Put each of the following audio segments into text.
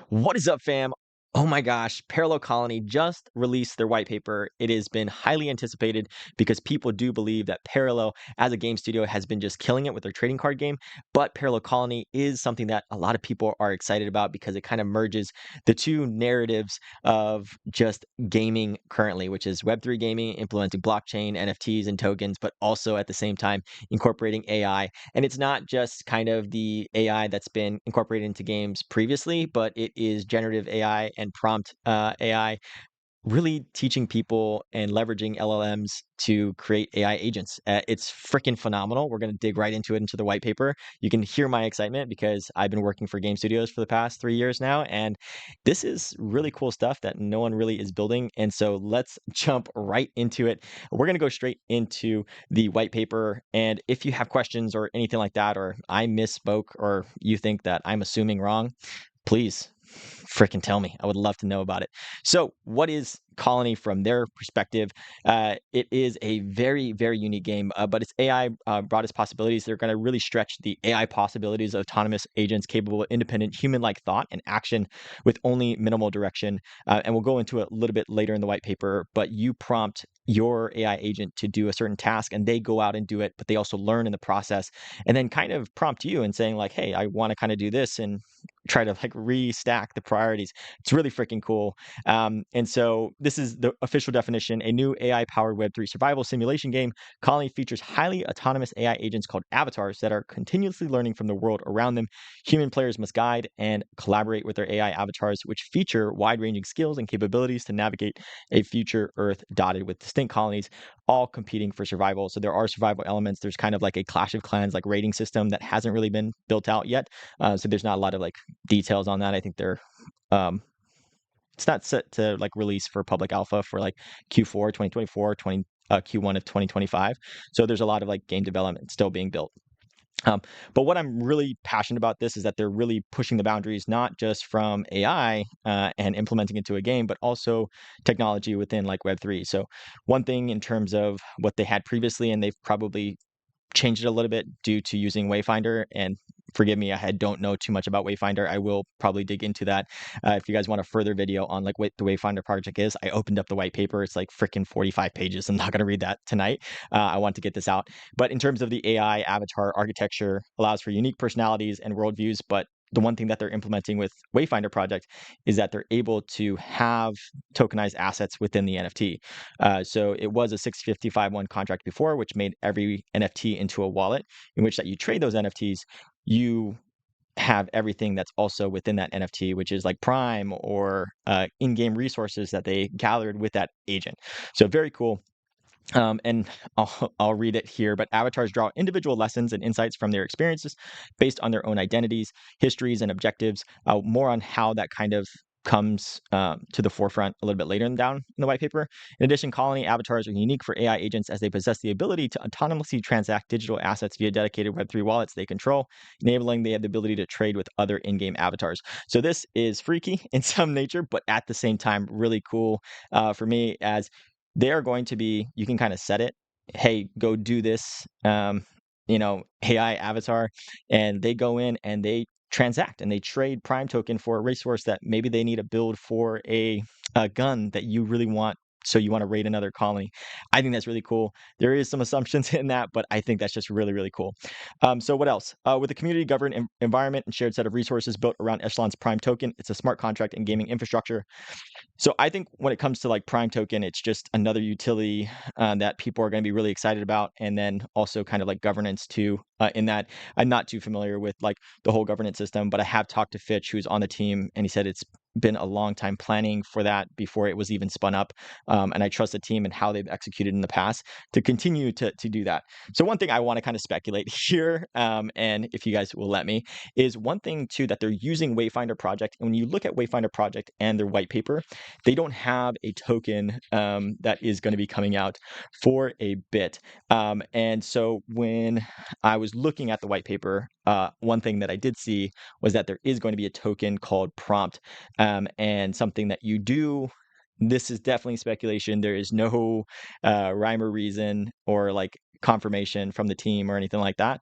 What is up, fam? Oh my gosh, Parallel Colony just released their white paper. It has been highly anticipated because people do believe that Parallel, as a game studio, has been just killing it with their trading card game. But Parallel Colony is something that a lot of people are excited about because it kind of merges the two narratives of just gaming currently, which is Web3 gaming, implementing blockchain, NFTs, and tokens, but also at the same time incorporating AI. And it's not just kind of the AI that's been incorporated into games previously, but it is generative AI and prompt AI, really teaching people and leveraging LLMs to create AI agents. It's freaking phenomenal. We're going to dig right into it into the white paper. You can hear my excitement because I've been working for game studios for the past 3 years now, and this is really cool stuff that no one really is building. And so let's jump right into it. We're going to go straight into the white paper. And if you have questions or anything like that, or I misspoke, or you think that I'm assuming wrong, please freaking tell me. I would love to know about it. So, what is Colony from their perspective? It is a very, very unique game, but its AI broadest possibilities. They're going to really stretch the AI possibilities of autonomous agents capable of independent human-like thought and action with only minimal direction. And we'll go into it a little bit later in the white paper. But you prompt your AI agent to do a certain task, and they go out and do it. But they also learn in the process, and then kind of prompt you and saying like, "Hey, I want to kind of do this," and try to like restack the priorities. It's really freaking cool. And so this is the official definition: a new AI-powered Web3 survival simulation game. Colony features highly autonomous AI agents called avatars that are continuously learning from the world around them. Human players must guide and collaborate with their AI avatars, which feature wide-ranging skills and capabilities to navigate a future Earth dotted with distinct colonies, all competing for survival. So there are survival elements. There's kind of like a Clash of Clans like rating system that hasn't really been built out yet. So there's not a lot of like details on that. I think they're um, it's not set to like release for public alpha for like Q4 2024, Q1 of 2025. So there's a lot of like game development still being built. Um, but what I'm really passionate about this is that they're really pushing the boundaries, not just from AI and implementing into a game, but also technology within like Web3. So one thing in terms of what they had previously, and they've probably changed it a little bit due to using Wayfinder. And forgive me, I don't know too much about Wayfinder. I will probably dig into that. If you guys want a further video on like what the Wayfinder project is, I opened up the white paper. It's like freaking 45 pages. I'm not going to read that tonight. I want to get this out. But in terms of the AI avatar architecture, allows for unique personalities and worldviews. But the one thing that they're implementing with Wayfinder project is that they're able to have tokenized assets within the NFT. So it was a 655 contract before, which made every NFT into a wallet in which that you trade those NFTs. You have everything that's also within that NFT, which is like Prime or in-game resources that they gathered with that agent. So very cool. And I'll read it here, but avatars draw individual lessons and insights from their experiences based on their own identities, histories, and objectives. More on how that kind of comes to the forefront a little bit later down in the white paper. In addition, colony avatars are unique for AI agents as they possess the ability to autonomously transact digital assets via dedicated Web3 wallets they control, enabling they have the ability to trade with other in-game avatars. So this is freaky in some nature, but at the same time, really cool for me as they are going to be, you can kind of set it, hey, go do this, AI avatar, and they go in and they transact and they trade Prime token for a resource that maybe they need a build for a gun that you really want. So you want to raid another colony. I think that's really cool. There is some assumptions in that, but I think that's just really, really cool. So what else? With a community governed environment and shared set of resources built around Echelon's Prime token, it's a smart contract and gaming infrastructure. So I think when it comes to like Prime token, it's just another utility that people are going to be really excited about, and then also kind of like governance too. In that, I'm not too familiar with like the whole governance system, but I have talked to Fitch, who's on the team, and he said it's been a long time planning for that before it was even spun up. And I trust the team and how they've executed in the past to continue to do that. So one thing I want to kind of speculate here, and if you guys will let me, is one thing too that they're using Wayfinder project. And when you look at Wayfinder project and their white paper, they don't have a token that is going to be coming out for a bit. And so when I was looking at the white paper, one thing that I did see was that there is going to be a token called prompt, and something that you do. This is definitely speculation. There is no rhyme or reason or like confirmation from the team or anything like that.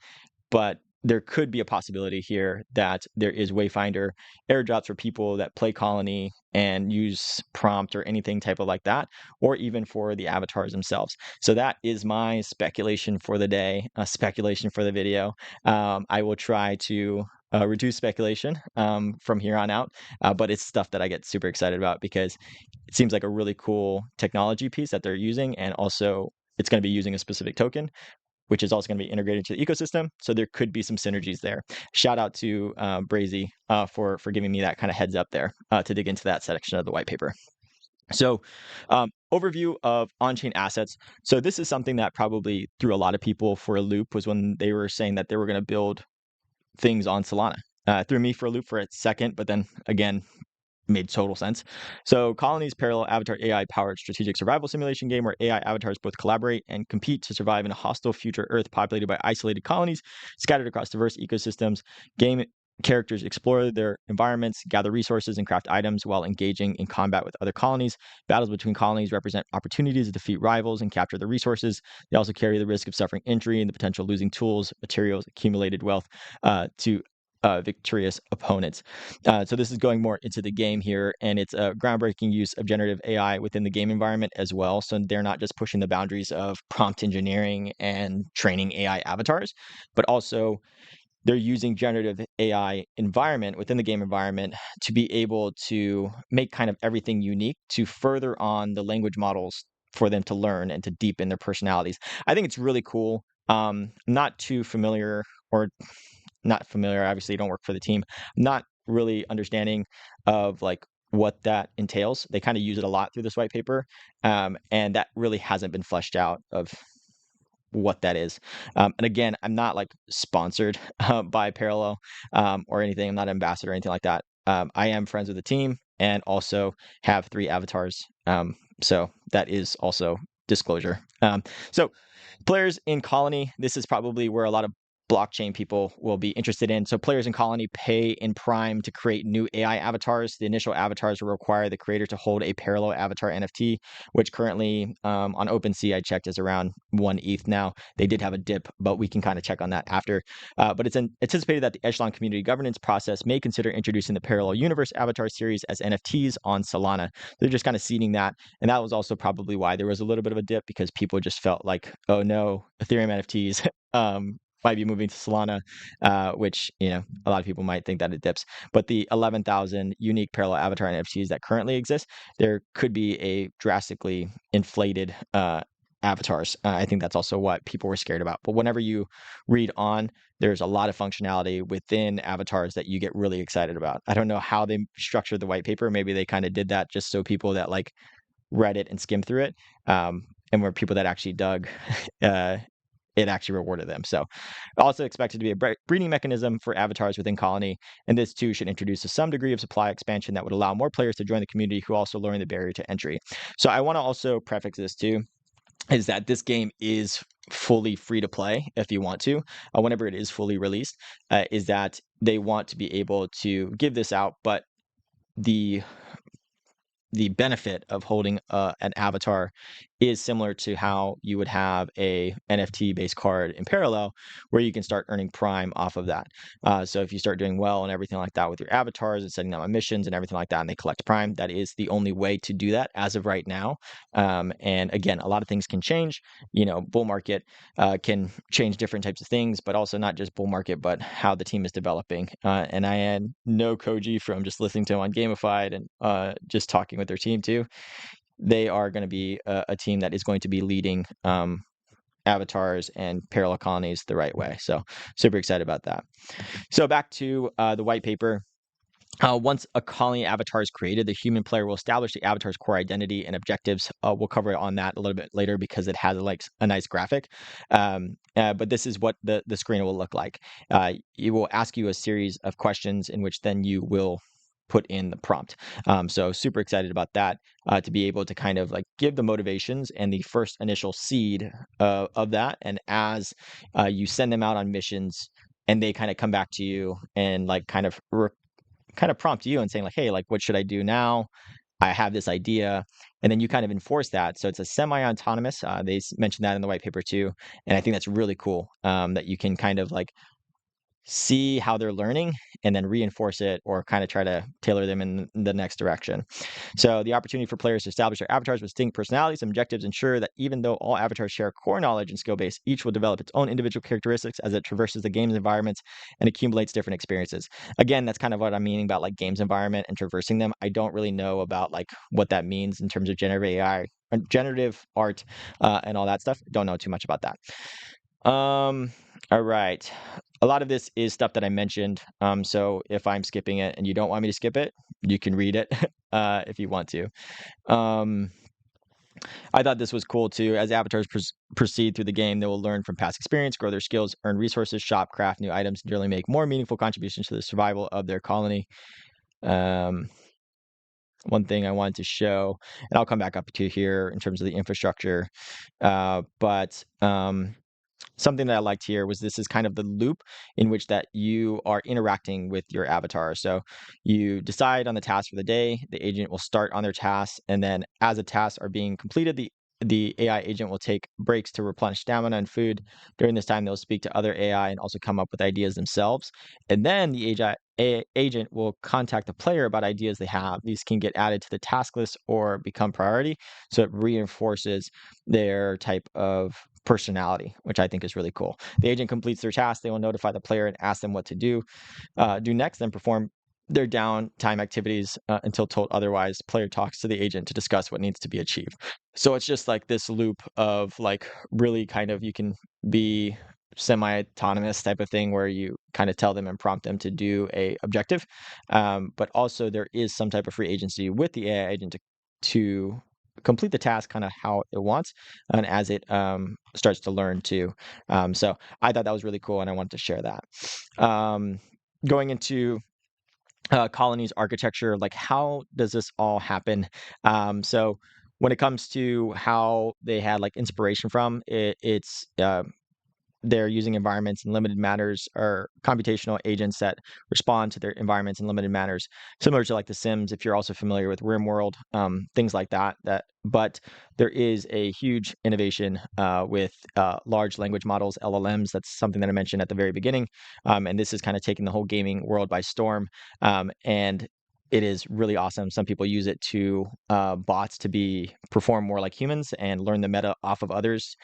But there could be a possibility here that there is Wayfinder airdrops for people that play Colony and use prompt or anything type of like that, or even for the avatars themselves. So that is my speculation for the day, speculation for the video. I will try to reduce speculation from here on out, but it's stuff that I get super excited about because it seems like a really cool technology piece that they're using, and also it's going to be using a specific token, which is also going to be integrated into the ecosystem. So there could be some synergies there. Shout out to Brazy for giving me that kind of heads up there to dig into that section of the white paper. So, overview of on-chain assets. So this is something that probably threw a lot of people for a loop, was when they were saying that they were going to build things on Solana. Threw me for a loop for a second, but then again, made total sense. So Colonies Parallel Avatar AI powered strategic survival simulation game where AI avatars both collaborate and compete to survive in a hostile future Earth populated by isolated colonies scattered across diverse ecosystems. Game characters explore their environments, gather resources, and craft items while engaging in combat with other colonies. Battles between colonies represent opportunities to defeat rivals and capture the resources. They also carry the risk of suffering injury and the potential of losing tools, materials, accumulated wealth to victorious opponents. So this is going more into the game here, and it's a groundbreaking use of generative AI within the game environment as well. So they're not just pushing the boundaries of prompt engineering and training AI avatars, but also they're using generative AI environment within the game environment to be able to make kind of everything unique to further on the language models for them to learn and to deepen their personalities. I think it's really cool. Not too familiar, or not familiar, obviously you don't work for the team, not really understanding of like what that entails. They kind of use it a lot through this white paper, and that really hasn't been fleshed out of what that is. And again, I'm not like sponsored by Parallel or anything. I'm not an ambassador or anything like that. I am friends with the team and also have 3 avatars. So that is also disclosure. So players in Colony, this is probably where a lot of blockchain people will be interested in. So players in Colony pay in Prime to create new AI avatars. The initial avatars will require the creator to hold a Parallel Avatar NFT, which currently on OpenSea I checked is around 1 ETH now. They did have a dip, but we can kind of check on that after. But it's anticipated that the Echelon community governance process may consider introducing the Parallel Universe Avatar series as NFTs on Solana. They're just kind of seeding that. And that was also probably why there was a little bit of a dip, because people just felt like, oh no, Ethereum NFTs might be moving to Solana, which, you know, a lot of people might think that it dips. But the 11,000 unique Parallel Avatar NFTs that currently exist, there could be a drastically inflated avatars. I think that's also what people were scared about. But whenever you read on, there's a lot of functionality within avatars that you get really excited about. I don't know how they structured the white paper. Maybe they kind of did that just so people that like read it and skimmed through it, and were people that actually dug, it actually rewarded them. So also expected to be a breeding mechanism for avatars within Colony, and this too should introduce some degree of supply expansion that would allow more players to join the community who also lowering the barrier to entry. So I want to also prefix this too, is that this game is fully free to play if you want to, whenever it is fully released, is that they want to be able to give this out, but the benefit of holding an avatar is similar to how you would have a NFT based card in Parallel, where you can start earning Prime off of that. So if you start doing well and everything like that with your avatars and setting up missions and everything like that, and they collect Prime, that is the only way to do that as of right now. And again, a lot of things can change. You know, bull market can change different types of things, but also not just bull market, but how the team is developing. And I had no Koji from just listening to him on Gamified and just talking with their team too. They are going to be a team that is going to be leading avatars and parallel colonies the right way. So super excited about that. So back to the white paper. Once a colony avatar is created, the human player will establish the avatar's core identity and objectives. We'll cover on that a little bit later because it has like a nice graphic. But this is what the screen will look like. It will ask you a series of questions in which then you will put in the prompt. So super excited about that, to be able to kind of like give the motivations and the first initial seed of that. And as you send them out on missions and they kind of come back to you and like kind of prompt you and saying like, hey, like, what should I do now? I have this idea. And then you kind of enforce that. So it's a semi-autonomous. They mentioned that in the white paper too. And I think that's really cool, that you can kind of like see how they're learning, and then reinforce it or kind of try to tailor them in the next direction. So the opportunity for players to establish their avatars with distinct personalities and objectives ensure that even though all avatars share core knowledge and skill base, each will develop its own individual characteristics as it traverses the game's environments and accumulates different experiences. Again, that's kind of what I'm meaning about like games environment and traversing them. I don't really know about like what that means in terms of generative AI, generative art, and all that stuff. Don't know too much about that. All right. A lot of this is stuff that I mentioned. So if I'm skipping it and you don't want me to skip it, you can read it if you want to. Um, I thought this was cool too. As avatars proceed through the game, they will learn from past experience, grow their skills, earn resources, shop, craft new items, and generally make more meaningful contributions to the survival of their colony. Um, One thing I wanted to show, and I'll come back up to here in terms of the infrastructure, but something that I liked here was this is kind of the loop in which that you are interacting with your avatar. So you decide on the task for the day, the agent will start on their tasks, and then as the tasks are being completed, the AI agent will take breaks to replenish stamina and food. During this time, they'll speak to other AI and also come up with ideas themselves. And then the agent will contact the player about ideas they have. These can get added to the task list or become priority. So it reinforces their type of personality, which I think is really cool. The agent completes their task, they will notify the player and ask them what to do next, then perform their downtime activities until told otherwise. Player talks to the agent to discuss what needs to be achieved. So it's just like this loop of like really kind of you can be semi-autonomous type of thing where you kind of tell them and prompt them to do a objective, but also there is some type of free agency with the AI agent to complete the task kind of how it wants and as it starts to learn too. So I thought that was really cool and I wanted to share that. Going into colonies architecture, like how does this all happen? So when it comes to how they had like inspiration from it, it's they're using environments in limited matters or computational agents that respond to their environments in limited matters, similar to like The Sims. If you're also familiar with RimWorld, things like that. But there is a huge innovation with large language models, LLMs. That's something that I mentioned at the very beginning, and this is kind of taking the whole gaming world by storm. And it is really awesome. Some people use it to bots to be perform more like humans and learn the meta off of others.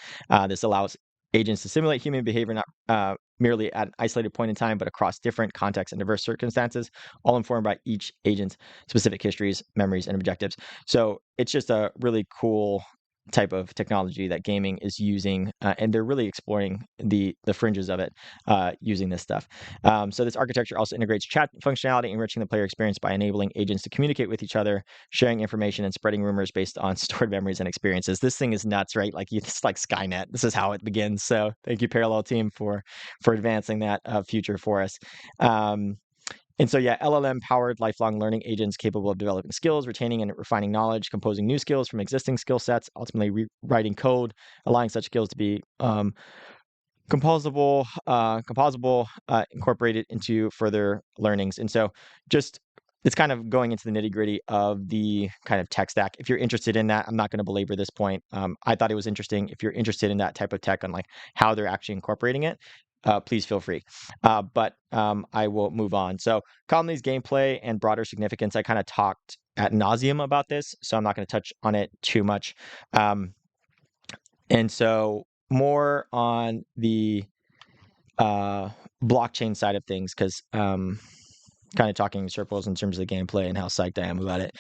This allows agents to simulate human behavior, not merely at an isolated point in time, but across different contexts and diverse circumstances, all informed by each agent's specific histories, memories, and objectives. So it's just a really cool type of technology that gaming is using, and they're really exploring the fringes of it using this stuff. So this architecture also integrates chat functionality, enriching the player experience by enabling agents to communicate with each other, sharing information, and spreading rumors based on stored memories and experiences. This thing is nuts, right? Like it's like Skynet. This is how it begins. So thank you, Parallel team, for advancing that future for us. And so, yeah, LLM powered lifelong learning agents capable of developing skills, retaining and refining knowledge, composing new skills from existing skill sets, ultimately rewriting code, allowing such skills to be composable, incorporated into further learnings. And so, just it's kind of going into the nitty gritty of the kind of tech stack. If you're interested in that, I'm not going to belabor this point. I thought it was interesting. If you're interested in that type of tech and like how they're actually incorporating it, please feel free. But I will move on. So, Conley's gameplay and broader significance, I kind of talked at nauseum about this, so I'm not going to touch on it too much. And so, more on the uh, blockchain side of things, because kind of talking in circles in terms of the gameplay and how psyched I am about it.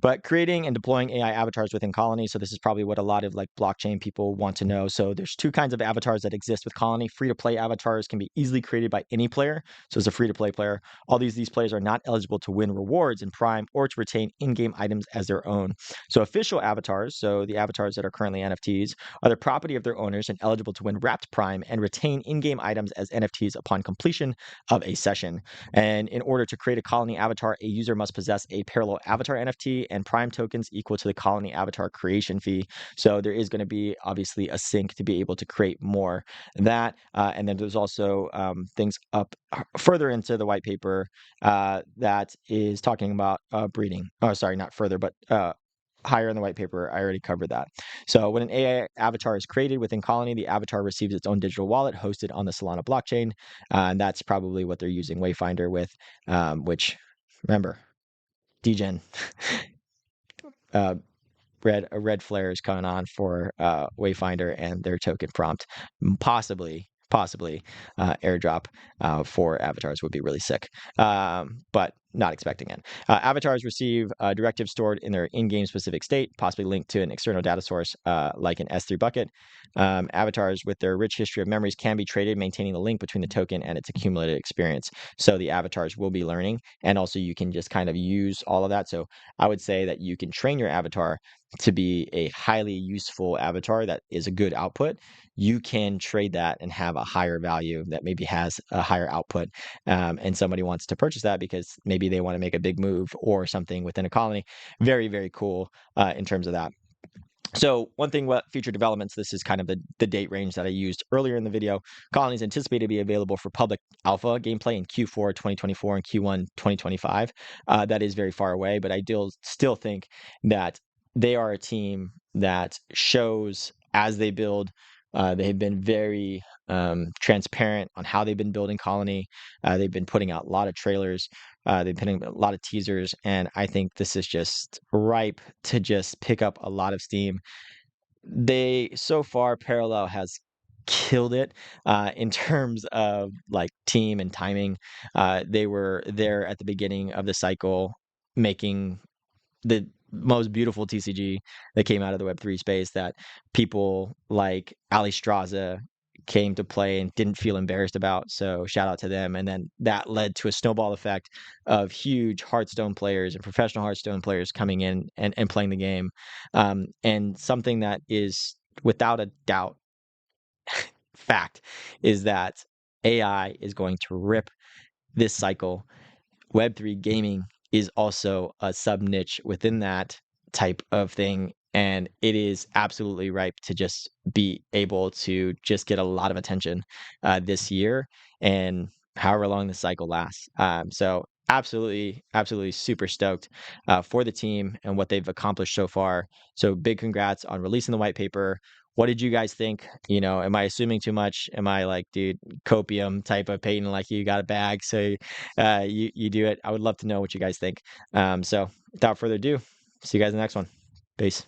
But creating and deploying AI avatars within Colony. So this is probably what a lot of like blockchain people want to know. So there's two kinds of avatars that exist with Colony. Free-to-play avatars can be easily created by any player. So as a free-to-play player, all these players are not eligible to win rewards in Prime or to retain in-game items as their own. So official avatars, so the avatars that are currently NFTs, are the property of their owners and eligible to win wrapped Prime and retain in-game items as NFTs upon completion of a session. And in order to create a Colony avatar, a user must possess a Parallel Avatar NFT and Prime tokens equal to the Colony avatar creation fee. So there is going to be obviously a sync to be able to create more that. And then there's also things up further into the white paper that is talking about breeding. Oh, sorry, not further, but higher in the white paper. I already covered that. So when an AI avatar is created within Colony, the avatar receives its own digital wallet hosted on the Solana blockchain, and that's probably what they're using Wayfinder with, which remember, degen. uh, red flare is coming on for Wayfinder and their token prompt. Possibly airdrop for avatars would be really sick, but not expecting it. Avatars receive directives stored in their in-game specific state, possibly linked to an external data source like an S3 bucket. Avatars with their rich history of memories can be traded, maintaining the link between the token and its accumulated experience. So the avatars will be learning, and also you can just kind of use all of that. So I would say that you can train your avatar to be a highly useful avatar that is a good output. You can trade that and have a higher value that maybe has a higher output. And somebody wants to purchase that because maybe they want to make a big move or something within a colony. Very, very cool in terms of that. So one thing, what future developments, this is kind of the date range that I used earlier in the video. Colonies anticipated to be available for public alpha gameplay in Q4 2024 and Q1 2025. That is very far away, but I still think that they are a team that shows as they build. They've been very transparent on how they've been building Colony. They've been putting out a lot of trailers. They've been putting a lot of teasers, and I think this is just ripe to just pick up a lot of steam. They so far Parallel has killed it in terms of like team and timing. They were there at the beginning of the cycle, making the most beautiful TCG that came out of the Web3 space that people like Ali Straza came to play and didn't feel embarrassed about. So shout out to them. And then that led to a snowball effect of huge Hearthstone players and professional Hearthstone players coming in and playing the game. And something that is without a doubt fact is that AI is going to rip this cycle. Web3 gaming is also a sub niche within that type of thing. And it is absolutely ripe to just be able to just get a lot of attention this year and however long the cycle lasts. So absolutely super stoked for the team and what they've accomplished so far. So big congrats on releasing the white paper. What did you guys think? You know, am I assuming too much? Am I like, dude, copium type of Peyton, like you got a bag, so you do it? I would love to know what you guys think. So without further ado, see you guys in the next one. Peace.